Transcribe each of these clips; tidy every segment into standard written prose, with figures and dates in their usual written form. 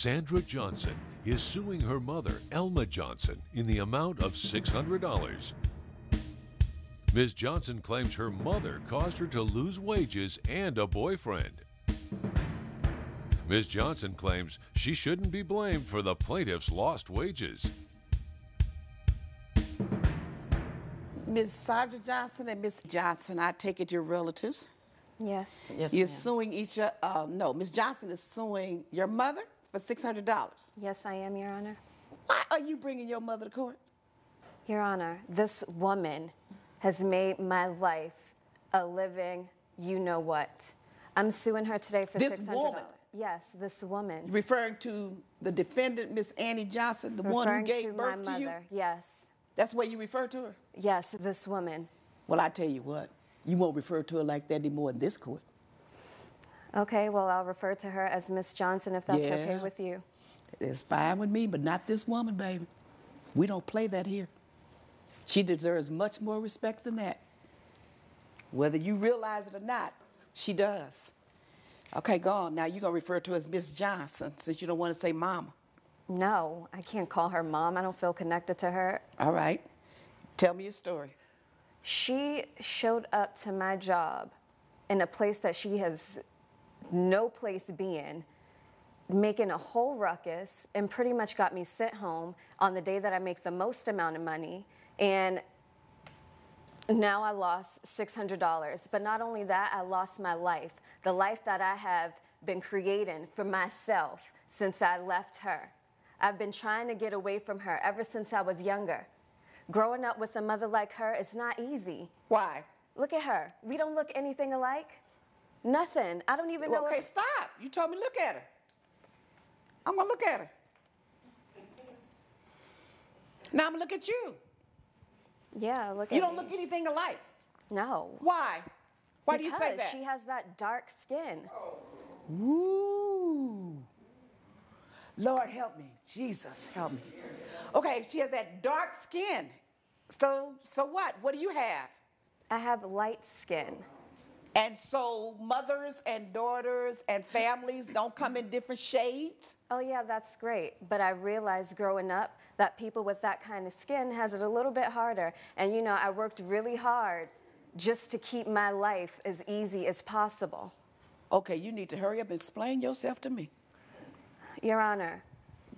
Sandra Johnson is suing her mother, Elma Johnson, in the amount of $600. Ms. Johnson claims her mother caused her to lose wages and a boyfriend. Ms. Johnson claims she shouldn't be blamed for the plaintiff's lost wages. Ms. Sandra Johnson and Ms. Johnson, I take it you're relatives? Yes. Yes, You're ma'am. suing each other. No, Ms. Johnson is suing your mother for $600. Yes, I am, Your Honor. Why are you bringing your mother to court? Your Honor, this woman has made my life a living you-know-what. I'm suing her today for This $600. woman? Yes, this woman. Referring to the defendant, Miss Annie Johnson, the one who Referring gave to birth my to you? mother. Yes. That's the way you refer to her? Yes, this woman. Well, I tell you what, you won't refer to her like that anymore in this court. Okay, well, I'll refer to her as Miss Johnson if that's okay Yeah. with you. It's fine with me, but not this woman, baby. We don't play that here. She deserves much more respect than that. Whether you realize it or not, she does. Okay, go on. Now you're going to refer to her as Miss Johnson since you don't want to say mama. No, I can't call her mom. I don't feel connected to her. All right. Tell me your story. She showed up to my job in a place that she has no place being, making a whole ruckus, and pretty much got me sent home on the day that I make the most amount of money. And now I lost $600. But not only that, I lost my life, the life that I have been creating for myself since I left her. I've been trying to get away from her ever since I was younger. Growing up with a mother like her is not easy. Why? Look at her. We don't look anything alike. Nothing. I don't even know. Okay, stop. You told me look at her. I'm going to look at her. Now I'm going to look at you. Yeah, look at You don't me. look anything alike. No. Why? Why do you say that? Because she has that dark skin. Ooh. Lord help me. Jesus help me. Okay, she has that dark skin. So what? What do you have? I have light skin. And so mothers and daughters and families don't come in different shades? Oh yeah, that's great. But I realized growing up that people with that kind of skin has it a little bit harder. And you know, I worked really hard just to keep my life as easy as possible. Okay, you need to hurry up and explain yourself to me. Your Honor,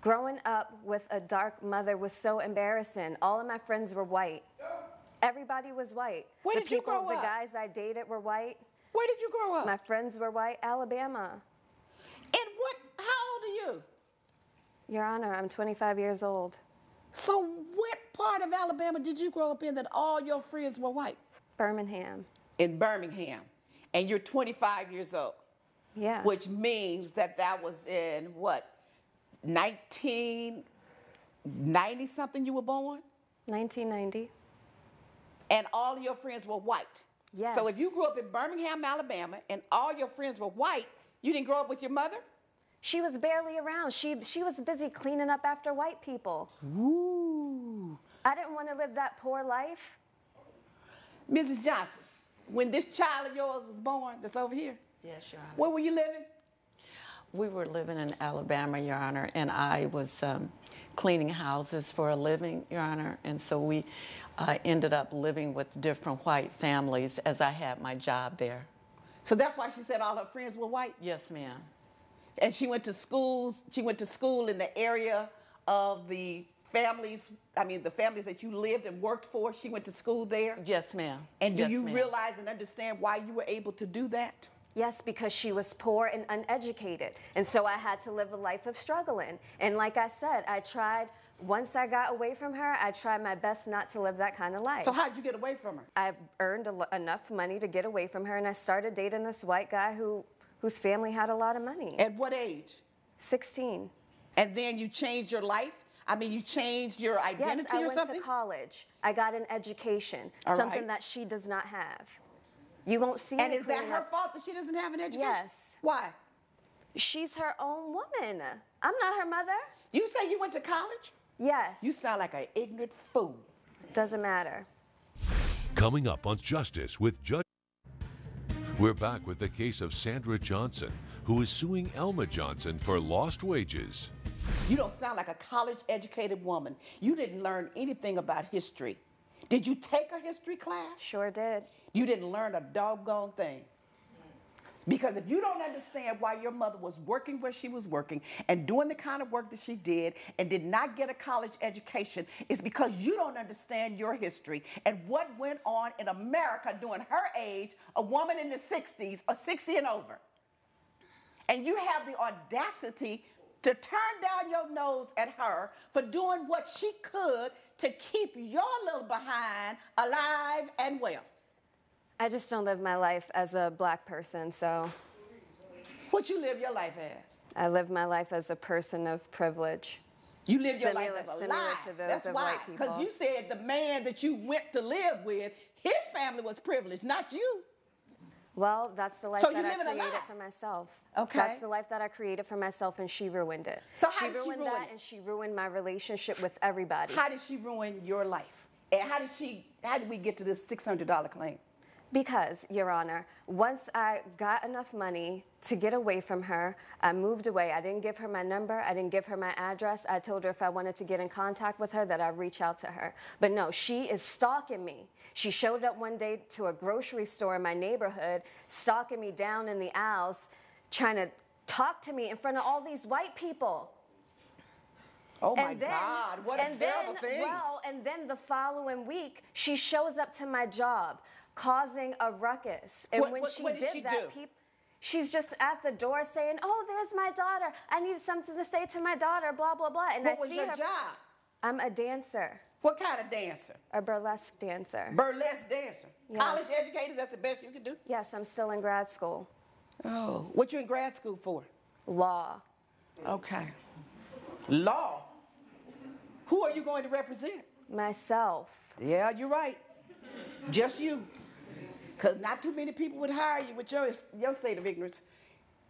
growing up with a dark mother was so embarrassing. All of my friends were white. Everybody was white. Where did you grow The up? guys I dated were white. Where did you grow up? My friends were white. Alabama. And how old are you? Your Honor, I'm 25 years old. So what part of Alabama did you grow up in that all your friends were white? Birmingham. In Birmingham. And you're 25 years old. Yeah. Which means that was in what, 1990 something you were born? 1990. And all of your friends were white. Yes. So if you grew up in Birmingham, Alabama, and all your friends were white, you didn't grow up with your mother? She was barely around. She was busy cleaning up after white people. Ooh. I didn't want to live that poor life. Mrs. Johnson, when this child of yours was born, that's over here, Yes, Your Honor. where were you living? We were living in Alabama, Your Honor, and I was cleaning houses for a living, Your Honor, and so we ended up living with different white families as I had my job there. So that's why she said all her friends were white? Yes, ma'am. And she went to school in the area of the families, the families that you lived and worked for, she went to school there? Yes, ma'am. And do Yes, you ma'am. realize and understand why you were able to do that? Yes, because she was poor and uneducated. And so I had to live a life of struggling. And like I said, once I got away from her, I tried my best not to live that kind of life. So how'd you get away from her? I earned enough money to get away from her, and I started dating this white guy whose family had a lot of money. At what age? 16. And then you changed your life? You changed your identity Yes, I or went something? to college. I got an education, All something right. that she does not have. You won't see And me is that cleaning her up. fault that she doesn't have an education? Yes. Why? She's her own woman. I'm not her mother. You say you went to college? Yes. You sound like an ignorant fool. Doesn't matter. Coming up on Justice with Judge. We're back with the case of Sandra Johnson, who is suing Elma Johnson for lost wages. You don't sound like a college-educated woman. You didn't learn anything about history. Did you take a history class? Sure did. You didn't learn a doggone thing. Because if you don't understand why your mother was working where she was working and doing the kind of work that she did and did not get a college education, it's because you don't understand your history and what went on in America during her age, a woman in the 60s or 60 and over. And you have the audacity to turn down your nose at her for doing what she could to keep your little behind alive and well. I just don't live my life as a black person, so. What you live your life as? I live my life as a person of privilege. You live your life as a Similar lie. to those That's of why. white people. Because you said the man that you went to live with, his family was privileged, not you. Well, that's the life So that you I living a created lie. for myself. Okay. That's the life that I created for myself, and she ruined it. So how did she ruined ruin that, it? and she ruined my relationship with everybody. How did she ruin your life? And how did we get to this $600 claim? Because, Your Honor, once I got enough money to get away from her, I moved away. I didn't give her my number. I didn't give her my address. I told her if I wanted to get in contact with her that I'd reach out to her. But no, she is stalking me. She showed up one day to a grocery store in my neighborhood, stalking me down in the aisles, trying to talk to me in front of all these white people. Oh my God, what a terrible thing. Well, and then the following week, she shows up to my job, causing a ruckus. And when she what did did she that, do? she's just at the door saying, "Oh, there's my daughter. I need something to say to my daughter, blah, blah, blah." And What I was see your her. job? I'm a dancer, What kind of dancer? a burlesque dancer. Burlesque dancer. Yes. College educated, that's the best you can do? Yes, I'm still in grad school. Oh, what you in grad school for? Law. Okay. Law? Who are you going to represent? Myself. Yeah, you're right. Just you. Because not too many people would hire you with your state of ignorance.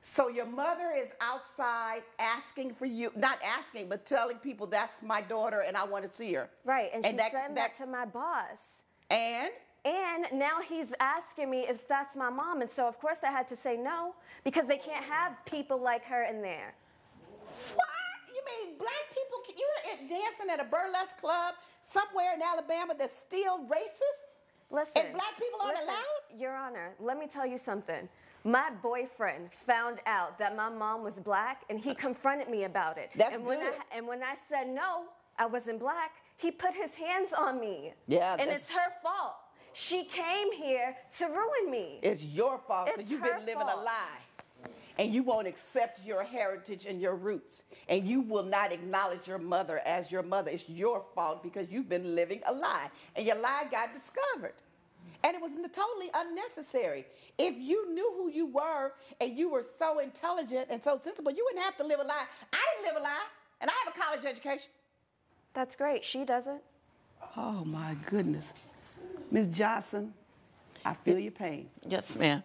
So your mother is outside asking for you, not asking, but telling people that's my daughter and I want to see her. Right, and she sent that to my boss. And? And now he's asking me if that's my mom. And so, of course, I had to say no, because they can't have people like her in there. What? You mean black people, you're dancing at a burlesque club somewhere in Alabama that's still racist? Listen. And black people aren't allowed? Your Honor, let me tell you something. My boyfriend found out that my mom was black, and he confronted me about it. That's and good. When I said no, I wasn't black, he put his hands on me. Yeah. And it's her fault. She came here to ruin me. It's your fault because It's you've her been living fault. a lie. And you won't accept your heritage and your roots. And you will not acknowledge your mother as your mother. It's your fault because you've been living a lie. And your lie got discovered. And it was totally unnecessary. If you knew who you were and you were so intelligent and so sensible, you wouldn't have to live a lie. I didn't live a lie, and I have a college education. That's great. She doesn't. Oh, my goodness. Ms. Johnson, I feel your pain. Yes, ma'am.